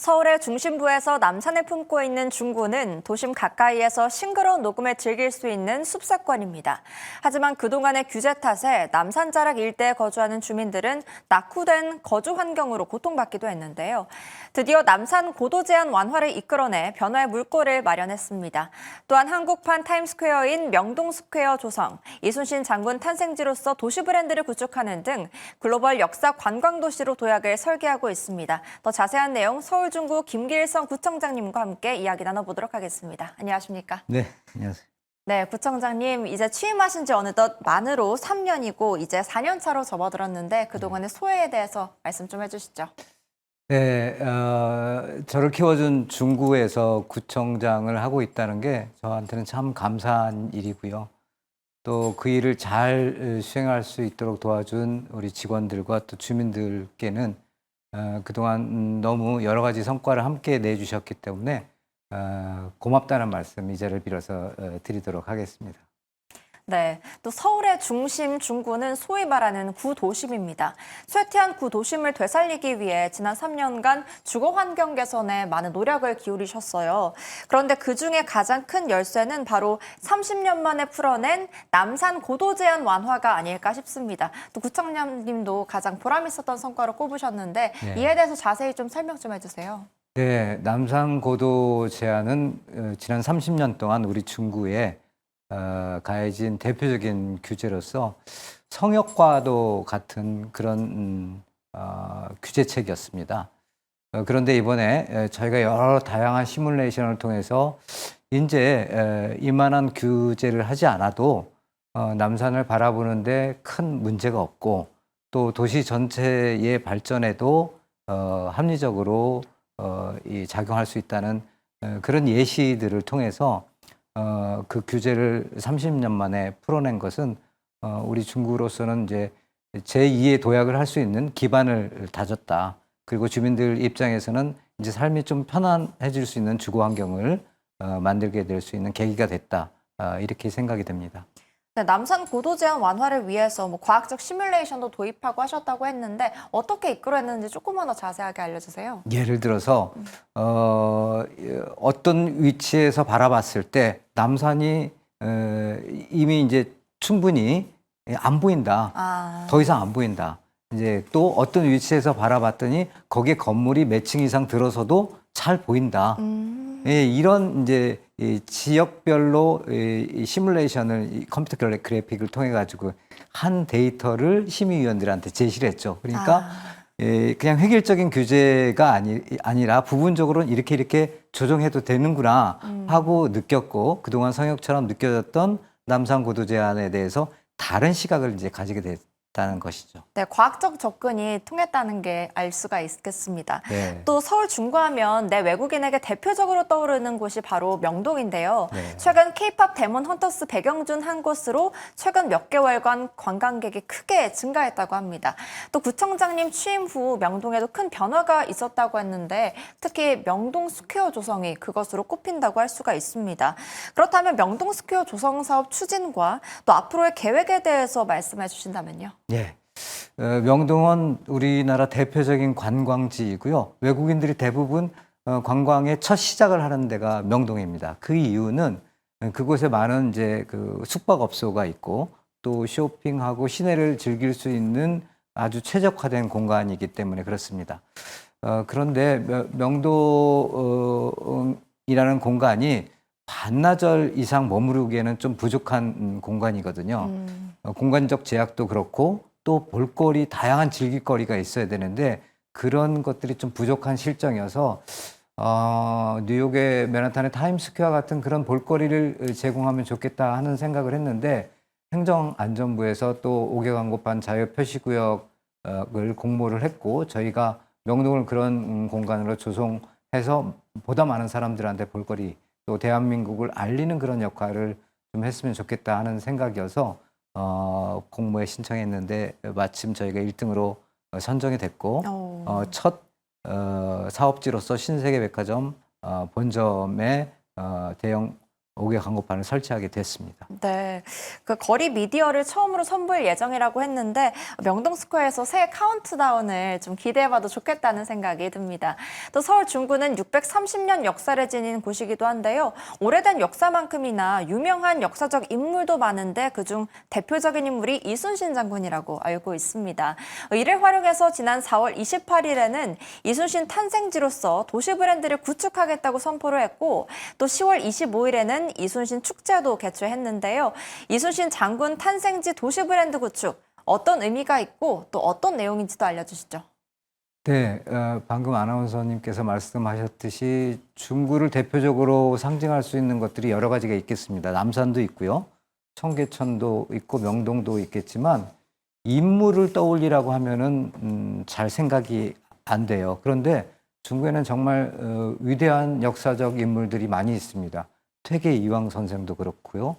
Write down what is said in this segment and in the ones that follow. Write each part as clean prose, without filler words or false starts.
서울의 중심부에서 남산을 품고 있는 중구는 도심 가까이에서 싱그러운 녹음을 즐길 수 있는 숲사권입니다. 하지만 그동안의 규제 탓에 남산 자락 일대에 거주하는 주민들은 낙후된 거주 환경으로 고통받기도 했는데요. 드디어 남산 고도 제한 완화를 이끌어내 변화의 물꼬를 마련했습니다. 또한 한국판 타임스퀘어인 명동스퀘어 조성, 이순신 장군 탄생지로서 도시 브랜드를 구축하는 등 글로벌 역사 관광도시로 도약을 설계하고 있습니다. 더 자세한 내용 서울 중구 김길성 구청장님과 함께 이야기 나눠보도록 하겠습니다. 안녕하십니까? 네, 안녕하세요. 네, 구청장님 이제 취임하신 지 어느덧 만으로 3년이고 이제 4년 차로 접어들었는데 그동안의 소회에 대해서 말씀 좀 해주시죠. 네, 저를 키워준 중구에서 구청장을 하고 있다는 게 저한테는 참 감사한 일이고요. 또 그 일을 잘 수행할 수 있도록 도와준 우리 직원들과 또 주민들께는 그동안 너무 여러 가지 성과를 함께 내주셨기 때문에 고맙다는 말씀 이 자리를 빌어서 드리도록 하겠습니다. 네, 또 서울의 중심 중구는 소위 말하는 구도심입니다. 쇠퇴한 구도심을 되살리기 위해 지난 3년간 주거 환경 개선에 많은 노력을 기울이셨어요. 그런데 그중에 가장 큰 열쇠는 바로 30년 만에 풀어낸 남산 고도 제한 완화가 아닐까 싶습니다. 또 구청장님도 가장 보람 있었던 성과로 꼽으셨는데 네. 이에 대해서 자세히 좀 설명 좀 해주세요. 네, 남산 고도 제한은 지난 30년 동안 우리 중구에 가해진 대표적인 규제로서 성역과도 같은 그런 규제책이었습니다. 그런데 이번에 저희가 여러 다양한 시뮬레이션을 통해서 이제 이만한 규제를 하지 않아도 남산을 바라보는데 큰 문제가 없고 또 도시 전체의 발전에도 합리적으로 작용할 수 있다는 그런 예시들을 통해서 그 규제를 30년 만에 풀어낸 것은 우리 중구로서는 이제 제2의 도약을 할 수 있는 기반을 다졌다. 그리고 주민들 입장에서는 이제 삶이 좀 편안해질 수 있는 주거 환경을 만들게 될 수 있는 계기가 됐다. 이렇게 생각이 됩니다. 네, 남산 고도 제한 완화를 위해서 과학적 시뮬레이션도 도입하고 하셨다고 했는데 어떻게 이끌어냈는지 조금만 더 자세하게 알려주세요. 예를 들어서 어떤 위치에서 바라봤을 때 남산이 이미 이제 충분히 안 보인다. 더 이상 안 보인다. 이제 또 어떤 위치에서 바라봤더니 거기에 건물이 몇 층 이상 들어서도 잘 보인다. 예, 이런 이제 이 지역별로 이 시뮬레이션을 이 컴퓨터 그래픽을 통해 가지고 한 데이터를 심의위원들한테 제시를 했죠. 그러니까 그냥 획일적인 규제가 아니라 부분적으로는 이렇게 조정해도 되는구나 하고 느꼈고 그동안 성역처럼 느껴졌던 남산 고도 제한에 대해서 다른 시각을 이제 가지게 됐다는 것이죠. 네, 과학적 접근이 통했다는 게 알 수가 있겠습니다. 네. 또 서울 중구하면 내 외국인에게 대표적으로 떠오르는 곳이 바로 명동인데요. 네. 최근 K-팝 데몬 헌터스 배경 중 한 곳으로 최근 몇 개월간 관광객이 크게 증가했다고 합니다. 또 구청장님 취임 후 명동에도 큰 변화가 있었다고 했는데 특히 명동 스퀘어 조성이 그것으로 꼽힌다고 할 수가 있습니다. 그렇다면 명동 스퀘어 조성 사업 추진과 또 앞으로의 계획에 대해서 말씀해 주신다면요. 예. 명동은 우리나라 대표적인 관광지이고요. 외국인들이 대부분 관광의 첫 시작을 하는 데가 명동입니다. 그 이유는 그곳에 많은 이제 그 숙박업소가 있고 또 쇼핑하고 시내를 즐길 수 있는 아주 최적화된 공간이기 때문에 그렇습니다. 그런데 명동이라는 공간이 반나절 이상 머무르기에는 좀 부족한 공간이거든요. 공간적 제약도 그렇고 또 볼거리, 다양한 즐길거리가 있어야 되는데 그런 것들이 좀 부족한 실정이어서 뉴욕의 맨하탄의 타임스퀘어 같은 그런 볼거리를 제공하면 좋겠다 하는 생각을 했는데 행정안전부에서 또 5개 광고판 자유표시구역을 공모를 했고 저희가 명동을 그런 공간으로 조성해서 보다 많은 사람들한테 볼거리 또 대한민국을 알리는 그런 역할을 좀 했으면 좋겠다 하는 생각이어서 공모에 신청했는데 마침 저희가 1등으로 선정이 됐고 첫 사업지로서 신세계백화점 본점의 대형 5개 광고판을 설치하게 됐습니다. 네, 그 거리 미디어를 처음으로 선보일 예정이라고 했는데 명동스퀘어에서 새 카운트다운을 좀 기대해봐도 좋겠다는 생각이 듭니다. 또 서울 중구는 630년 역사를 지닌 곳이기도 한데요. 오래된 역사만큼이나 유명한 역사적 인물도 많은데 그중 대표적인 인물이 이순신 장군이라고 알고 있습니다. 이를 활용해서 지난 4월 28일에는 이순신 탄생지로서 도시 브랜드를 구축하겠다고 선포를 했고 또 10월 25일에는 이순신 축제도 개최했는데요. 이순신 장군 탄생지 도시 브랜드 구축 어떤 의미가 있고 또 어떤 내용인지도 알려주시죠. 네, 방금 아나운서님께서 말씀하셨듯이 중구를 대표적으로 상징할 수 있는 것들이 여러 가지가 있겠습니다. 남산도 있고요. 청계천도 있고 명동도 있겠지만 인물을 떠올리라고 하면은 잘 생각이 안 돼요. 그런데 중구에는 정말 위대한 역사적 인물들이 많이 있습니다. 퇴계 이황 선생도 그렇고요.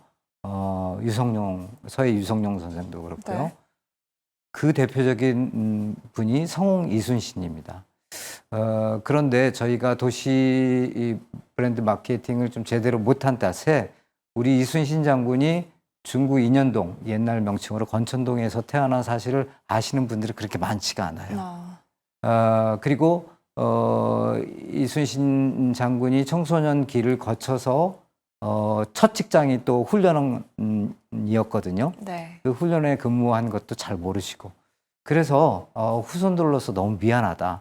서해 유성룡 선생도 그렇고요. 네. 그 대표적인 분이 성홍 이순신입니다. 그런데 저희가 도시 브랜드 마케팅을 좀 제대로 못한 탓에 우리 이순신 장군이 중구 인현동, 옛날 명칭으로 건천동에서 태어난 사실을 아시는 분들이 그렇게 많지가 않아요. 그리고 이순신 장군이 청소년 길을 거쳐서 첫 직장이 또 훈련원이었거든요. 네. 그 훈련에 근무한 것도 잘 모르시고. 그래서 후손들로서 너무 미안하다.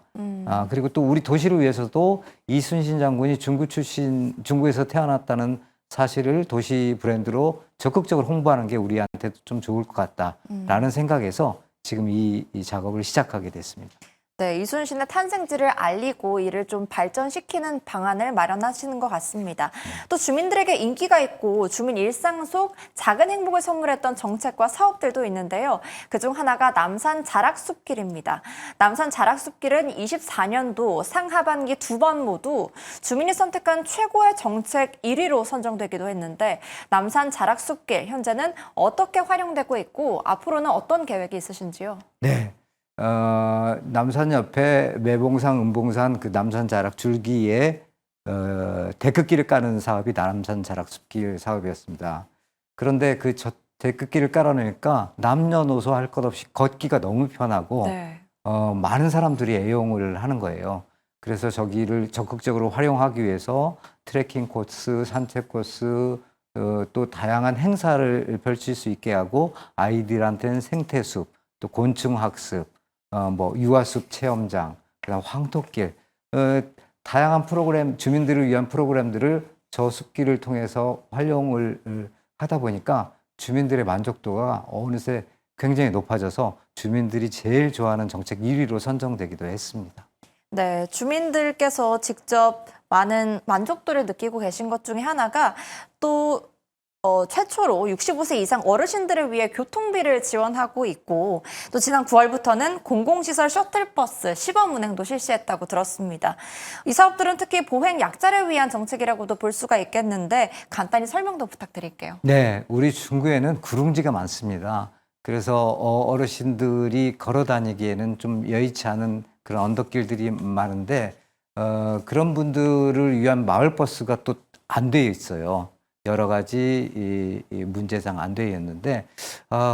그리고 또 우리 도시를 위해서도 이순신 장군이 중구에서 태어났다는 사실을 도시 브랜드로 적극적으로 홍보하는 게 우리한테도 좀 좋을 것 같다라는 생각에서 지금 이 작업을 시작하게 됐습니다. 네, 이순신의 탄생지를 알리고 이를 좀 발전시키는 방안을 마련하시는 것 같습니다. 또 주민들에게 인기가 있고 주민 일상 속 작은 행복을 선물했던 정책과 사업들도 있는데요. 그중 하나가 남산 자락숲길입니다. 남산 자락숲길은 24년도 상하반기 2번 모두 주민이 선택한 최고의 정책 1위로 선정되기도 했는데 남산 자락숲길 현재는 어떻게 활용되고 있고 앞으로는 어떤 계획이 있으신지요? 네. 남산 옆에 매봉산, 은봉산 그 남산 자락 줄기에 데크길을 까는 사업이 남산 자락 숲길 사업이었습니다. 그런데 그 데크길을 깔아놓으니까 남녀노소 할 것 없이 걷기가 너무 편하고 네. 많은 사람들이 애용을 하는 거예요. 그래서 저기를 적극적으로 활용하기 위해서 트레킹 코스, 산책 코스, 또 다양한 행사를 펼칠 수 있게 하고 아이들한테는 생태숲, 또 곤충 학습, 유아숲 체험장, 그다음 황토길, 다양한 프로그램, 주민들을 위한 프로그램들을 저 숲길을 통해서 활용을 하다 보니까 주민들의 만족도가 어느새 굉장히 높아져서 주민들이 제일 좋아하는 정책 1위로 선정되기도 했습니다. 네, 주민들께서 직접 많은 만족도를 느끼고 계신 것 중에 하나가 또 최초로 65세 이상 어르신들을 위해 교통비를 지원하고 있고 또 지난 9월부터는 공공시설 셔틀버스 시범 운행도 실시했다고 들었습니다. 이 사업들은 특히 보행 약자를 위한 정책이라고도 볼 수가 있겠는데 간단히 설명도 부탁드릴게요. 네, 우리 중구에는 구릉지가 많습니다. 그래서 어르신들이 걸어 다니기에는 좀 여의치 않은 그런 언덕길들이 많은데 그런 분들을 위한 마을버스가 또 안 돼 있어요. 여러 가지 이 문제상 안 되어 있는데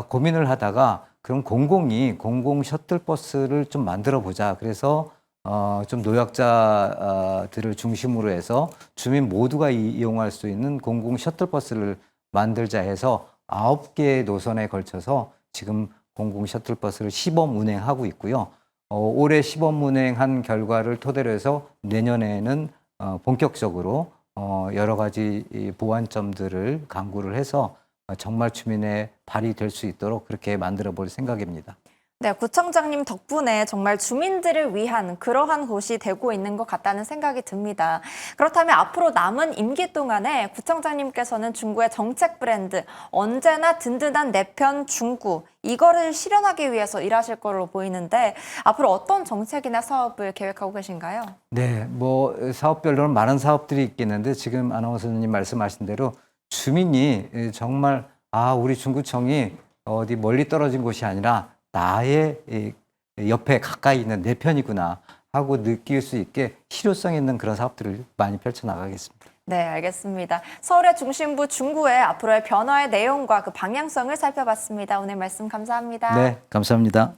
고민을 하다가 그럼 공공 셔틀버스를 좀 만들어 보자. 그래서 좀 노약자들을 중심으로 해서 주민 모두가 이용할 수 있는 공공 셔틀버스를 만들자 해서 9개의 노선에 걸쳐서 지금 공공 셔틀버스를 시범 운행하고 있고요. 올해 시범 운행한 결과를 토대로 해서 내년에는 본격적으로 여러 가지 보완점들을 강구를 해서 정말 주민의 발이 될 수 있도록 그렇게 만들어 볼 생각입니다. 네, 구청장님 덕분에 정말 주민들을 위한 그러한 곳이 되고 있는 것 같다는 생각이 듭니다. 그렇다면 앞으로 남은 임기 동안에 구청장님께서는 중구의 정책 브랜드 언제나 든든한 내 편 중구 이거를 실현하기 위해서 일하실 걸로 보이는데 앞으로 어떤 정책이나 사업을 계획하고 계신가요? 네, 사업별로는 많은 사업들이 있겠는데 지금 아나운서님 말씀하신 대로 주민이 정말 우리 중구청이 어디 멀리 떨어진 곳이 아니라 나의 옆에 가까이 있는 내 편이구나 하고 느낄 수 있게 실효성 있는 그런 사업들을 많이 펼쳐나가겠습니다. 네, 알겠습니다. 서울의 중심부 중구의 앞으로의 변화의 내용과 그 방향성을 살펴봤습니다. 오늘 말씀 감사합니다. 네, 감사합니다.